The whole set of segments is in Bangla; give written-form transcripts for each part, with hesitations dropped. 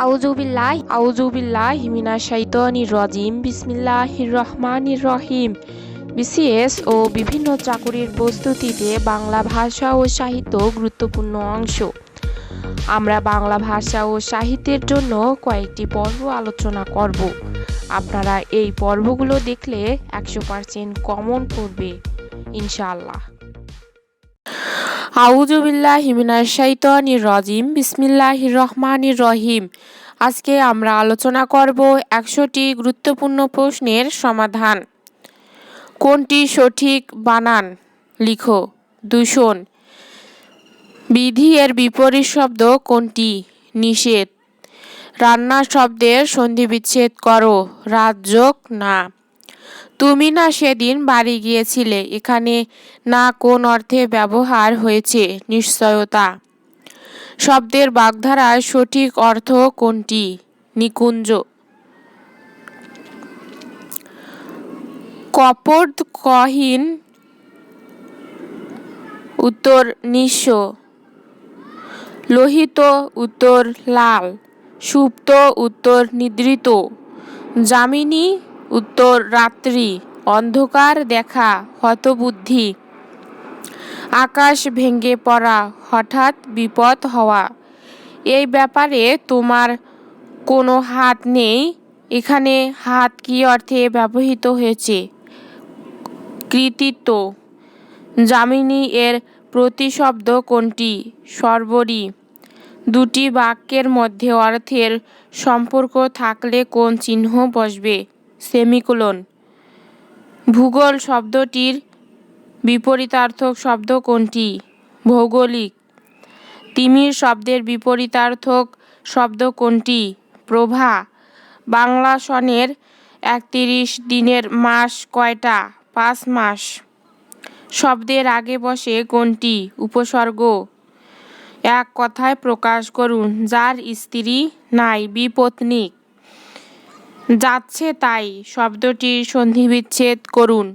আউযুবিল্লাহি মিনাশ শাইতানির রাজিম বিসমিল্লাহির রহমানির রহিম। বিসিএস ও বিভিন্ন চাকুরির প্রস্তুতিতে বাংলা ভাষা ও সাহিত্য গুরুত্বপূর্ণ অংশ। আমরা বাংলা ভাষা ও সাহিত্যের জন্য কয়েকটি পর্ব আলোচনা করব। আপনারা এই পর্বগুলো দেখলে 100% কমন করবে ইনশাআল্লাহ। আউযুবিল্লাহি মিনাশ শাইতানির রাজিম বিসমিল্লাহির রহমানির রহিম। আজকে আমরা আলোচনা করব 100টি গুরুত্বপূর্ণ প্রশ্নের সমাধান। কোনটি সঠিক বানান লিখো। দূষণ। বিধি এর বিপরীত শব্দ কোনটি? নিষেধ। রান্না শব্দের সন্ধিবিচ্ছেদ করো। রাজযোগ না। তুমি না সেদিন বাড়ি গিয়েছিলে, এখানে না কোন অর্থে ব্যবহার হয়েছে? নিশ্চয়তা। শব্দের বাগধারার সঠিক অর্থ কোনটি? নিকুঞ্জ। কপট কহীন উত্তর নিঃস্ব। লোহিত উত্তর লাল। সুপ্ত উত্তর নিদ্রিত। যামিনী উত্তর রাত্রি। অন্ধকার দেখা হতবুদ্ধি। আকাশ ভেঙে পড়া হঠাৎ বিপদ হওয়া। এই ব্যাপারে তোমার কোনো হাত নেই, এখানে হাত কী অর্থে ব্যবহৃত হয়েছে? কৃতিত্ব। যামিনী এর প্রতিশব্দ কোনটি? শর্বরী। দুটি বাক্যের মধ্যে অর্থের সম্পর্ক থাকলে কোন চিহ্ন বসবে? সেমিকোলন। ভূগোল শব্দটির বিপরীতার্থক শব্দ কোনটি? ভৌগোলিক। তিমির শব্দের বিপরীতার্থক শব্দ কোনটি? প্রভা। বাংলা সনের 31 দিনের মাস কয়টা? 5 মাস। শব্দের আগে বসে কোনটি? উপসর্গ। এক কথায় প্রকাশ করুন। যার স্ত্রী নাই, বিপত্নিক। যাচ্ছে তাই শব্দটির সন্ধিবিচ্ছেদ করুন।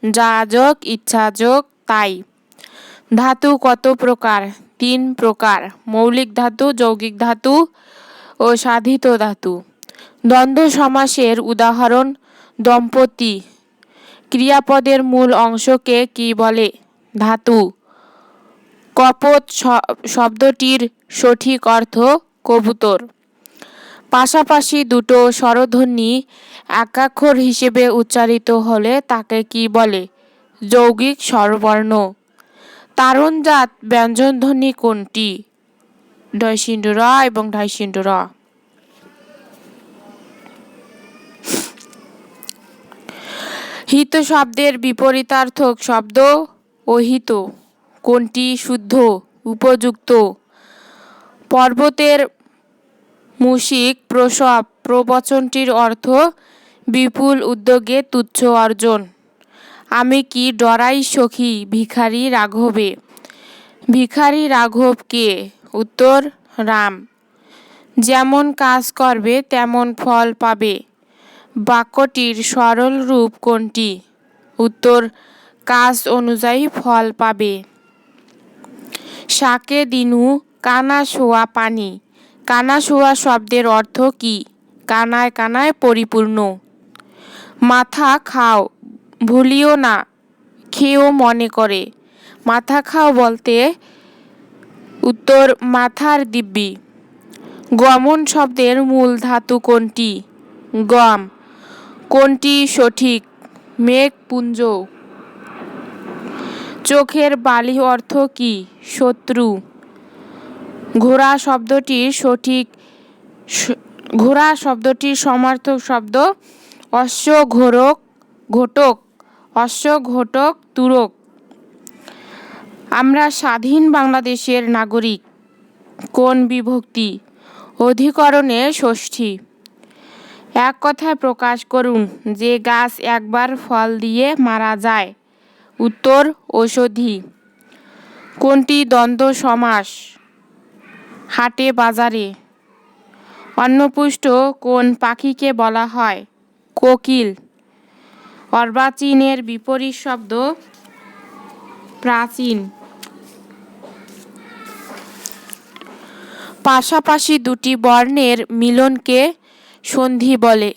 যাযোগ ইচ্ছাযোগ তাই। ধাতু কত প্রকার? 3 প্রকার। মৌলিক ধাতু, যৌগিক ধাতু ও সাধিত ধাতু। দ্বন্দ্ব সমাসের উদাহরণ: দম্পতি। ক্রিয়াপদের মূল অংশকে কি বলে? ধাতু। কপোত শব্দটির সঠিক অর্থ কবুতর। পাশাপাশি দুটো স্বরধ্বনি একাক্ষর হিসেবে উচ্চারিত হলে তাকে কি বলে? যৌগিক স্বরবর্ণ। তারণজাত ব্যঞ্জনধ্বনি কোনটি? ঢ এবং ঢ। হিত শব্দের বিপরীতার্থক শব্দ অহিত। কোনটি শুদ্ধ? উপযুক্ত। পর্বতের মুশিক প্রসব প্রবচনটির অর্থ বিপুল উদ্যোগে তুচ্ছ অর্জন। আমি কি ডরাই সখী ভিখারি রাঘবে? ভিখারি রাঘব কে? উত্তর রাম। যেমন কাজ করবে তেমন ফল পাবে। বাক্যটির সরল রূপ কোনটি? উত্তর কাজ অনুযায়ী ফল পাবে। শাকে দিনু কানা সোয়া পানি। কানা সোয়া শব্দের অর্থ কি? কানায় কানায় পরিপূর্ণ। মাথা খাও ভুলিও না, খেয়েও মনে করে। মাথা খাও বলতে উত্তর মাথার দিব্যি। গমন শব্দের মূল ধাতু কোনটি? গম। কোনটি সঠিক? মেঘপুঞ্জ। চোখের বালি অর্থ কি? শত্রু। ঘোড়া শব্দটির সমার্থক শব্দ অশ্বঘোটক। অশ্বঘোটক তুরক। আমরা স্বাধীন বাংলাদেশের নাগরিক। কোন বিভক্তি? অধিকরণে ষষ্ঠী। এক কথায় প্রকাশ করুন। যে গাছ একবার ফল দিয়ে মারা যায়। উত্তর ঔষধি। কোনটি দ্বন্দ্ব সমাস? হাটে বাজারে। অন্নপুষ্ট কোন পাখিকে বলা হয়? কোকিল। অর্বাচীনের বিপরীত শব্দ প্রাচীন। পাশাপাশি দুটি বর্ণের মিলনকে সন্ধি বলে।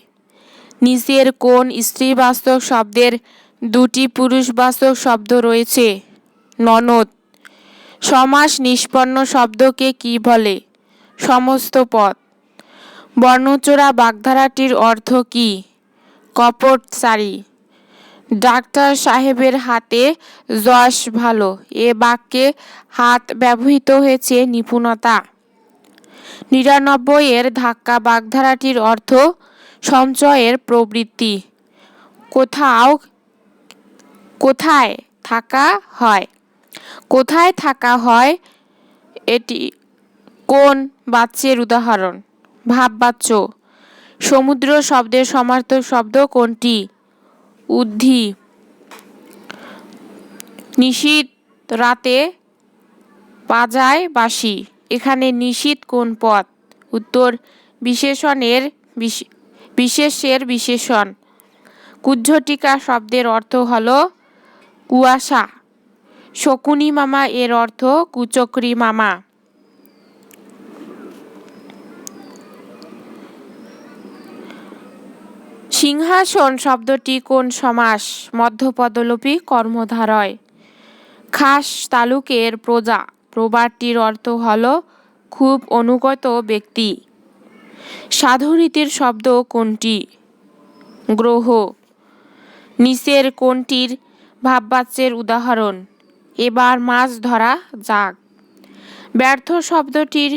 নিচের কোন স্ত্রীবাচক শব্দের দুটি পুরুষবাচক শব্দ রয়েছে? ননদ। সমাস নিষ্পন্ন শব্দকে কি বলে? সমস্ত পদ। বর্ণচোরা বাগধারাটির অর্থ কি? কপটচারী। ডাক্তার সাহেবের হাতে যশ ভালো, এ বাক্যে হাত ব্যবহৃত হয়েছে নিপুণতা। ৯৯ এর ধাক্কা বাগধারাটির অর্থ সঞ্চয়ের প্রবৃত্তি। কোথায় থাকা হয়? কোথায় থাকা হয় এটি কোন বাচ্যের উদাহরণ? ভাববাচ্য। সমুদ্র শব্দের সমার্থক শব্দ কোনটি? উদ্ধি। নিশীথ রাতে বাজায় বাঁশি, এখানে নিশীথ কোন পদ? উত্তর বিশেষের বিশেষণ। কুজ্ঝটিকা শব্দের অর্থ হলো কুয়াশা। শকুনি মামা এর অর্থ কুচক্রী মামা। সিংহাসন শব্দটি কোন সমাস? মধ্যপদলোপী কর্মধারয়। খাস তালুকের প্রজা, প্রবাদটির অর্থ হল খুব অনুগত ব্যক্তি। সাধুরীতির শব্দ কোনটি? গ্রহ। নিচের কোনটির ভাববাচ্যের উদাহরণ? এবার মাছ ধরা যাক। ব্যর্থ শব্দটির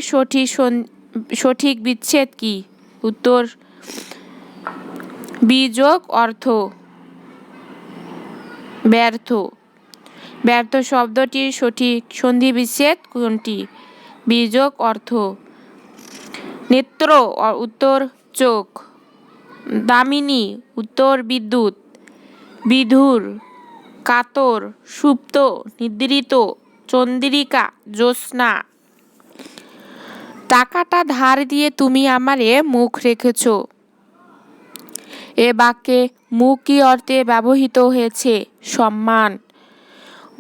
সঠিক বিচ্ছেদ কি? উত্তর বিযোগ অর্থ। ব্যর্থ। ব্যর্থ শব্দটির সঠিক সন্ধি বিচ্ছেদ কোনটি? বিযোগ অর্থ। নেত্র উত্তর চোখ। দামিনী উত্তর বিদ্যুৎ। বিধুর কাতর, সুপ্ত, নিদ্রিত, চন্দ্রিকা, জ্যোৎস্না। টাকাটা ধার দিয়ে তুমি আমারে মুখ রেখেছ, এ বাক্যে মুখ কি অর্থে ব্যবহৃত হয়েছে? সম্মান।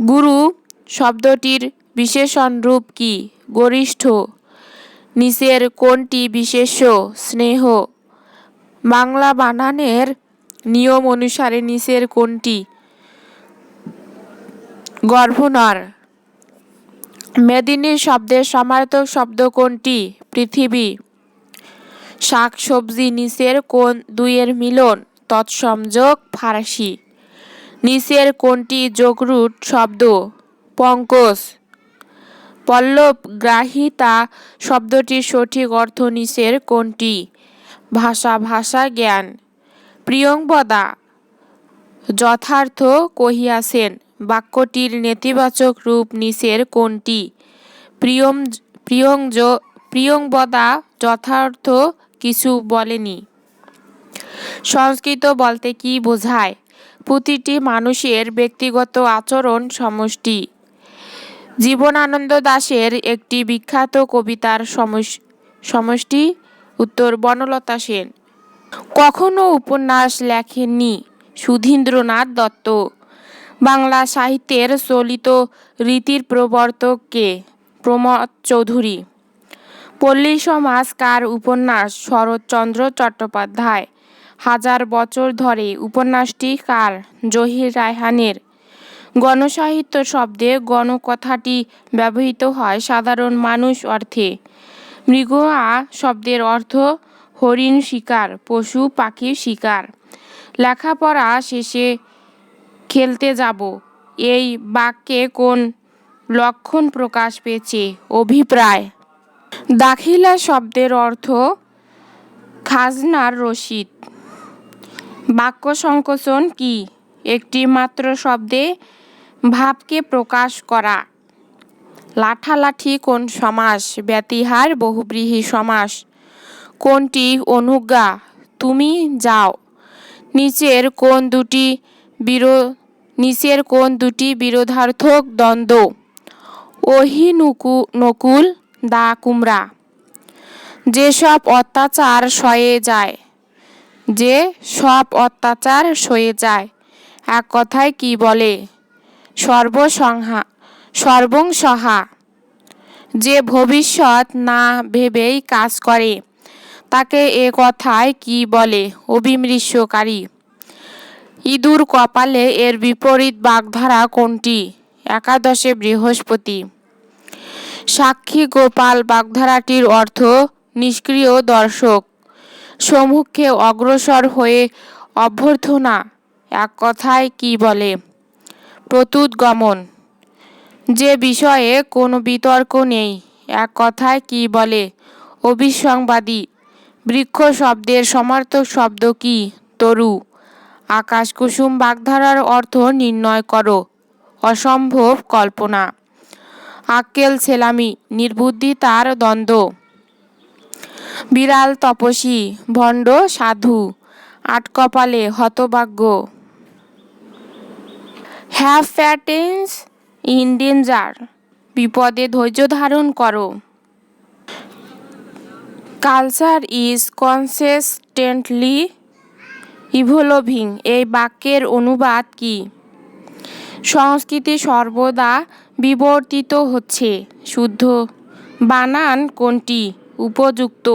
গুরু শব্দটির বিশেষণ রূপ কি? গরিষ্ঠ। নিচের কোনটি বিশেষ্য? স্নেহ। বাংলা বানানের নিয়ম অনুসারে নিচের কোনটি গর্ভনর? মেদিনী শব্দের সমার্থক শব্দ কোনটি? পৃথিবী। শাক সবজি নিচের কোন দুইয়ের মিলন? তৎসম-যোগ ফারাসি। নিচের কোনটি যোগরূঢ় শব্দ? পঙ্কজ। পল্লবগ্রাহিতা শব্দটির সঠিক অর্থ নিচের কোনটি? ভাষা জ্ঞান। প্রিয়ংবদা যথার্থ কহিয়াছেন, বাক্যটির নেতিবাচক রূপ নিচের কোনটি? প্রিয়ংবদা যথার্থ কিছু বলেনি। সংস্কৃত বলতে কি বোঝায়? প্রতিটি মানুষের ব্যক্তিগত আচরণ সমষ্টি। জীবনানন্দ দাশের একটি বিখ্যাত কবিতার সমষ্টি। উত্তর বনলতা সেন। কখনো উপন্যাস লেখেননি? সুধীন্দ্রনাথ দত্ত। বাংলা সাহিত্যের চলিত রীতির প্রবর্তক কে? প্রমথ চৌধুরী। পল্লী সমাজ কার উপন্যাস? শরৎচন্দ্র চট্টোপাধ্যায়। হাজার বছর ধরে উপন্যাসটি কার? জহির রায়হানের। গণসাহিত্য শব্দে গণ কথাটি ব্যবহৃত হয় সাধারণ মানুষ অর্থে। মৃগয়া শব্দের অর্থ হরিণ শিকার, পশু পাখি শিকার। লেখাপড়া শেষে খেলতে যাব, এই বাক্যে কোন লক্ষণ প্রকাশ পেয়েছে? অভিপ্রায়। দাখিলা শব্দের অর্থ খাজনার রসিদ। বাক্য সংকোচন কি? একটি মাত্র শব্দে ভাবকে প্রকাশ করা। লাঠালাঠি কোন সমাস? ব্যতিহার বহুব্রীহি সমাস। কোনটি অনুজ্ঞা? তুমি যাও। নিচের কোন দুটি বিরোধার্থক দ্বন্দ্ব? নকুল দা কুমড়া। যেসব অত্যাচার সয়ে যায়, এক কথায় কি বলে? সর্বংসহা। যে ভবিষ্যৎ না ভেবেই কাজ করে তাকে এ কথায় কি বলে? অবিমৃষ্যকারী। ইঁদুর কপালে এর বিপরীত বাগধারা কোনটি? একাদশে বৃহস্পতি। সাক্ষী গোপাল বাগধারাটির অর্থ নিষ্ক্রিয় দর্শক, সম্মুখে অগ্রসর হয়ে অভ্যর্থনা এক কথায় কি বলে? প্রত্যুৎগমন। যে বিষয়ে কোনো বিতর্ক নেই এক কথায় কি বলে? অবিসংবাদী। বৃক্ষ শব্দের সমার্থক শব্দ কি? তরু। আকাশ কুসুম বাগধারার অর্থ নির্ণয় করো। অসম্ভব কল্পনা। আক্কেল ছেলামি নির্বুদ্ধিতার দ্বন্দ্ব। বিড়াল তপস্বী, ভণ্ড সাধু, আটকপালে হতভাগ্য। হ্যাভ প্যাটেন্স ইন ডেঞ্জার, বিপদে ধৈর্য ধারণ করো। কালচার ইজ কনসিস্টেন্টলি ইভলভিং, এই বাক্যের অনুবাদ কি? সংস্কৃতি সর্বদা বিবর্তিত হচ্ছে। শুদ্ধ। বানান কোনটি উপযুক্ত?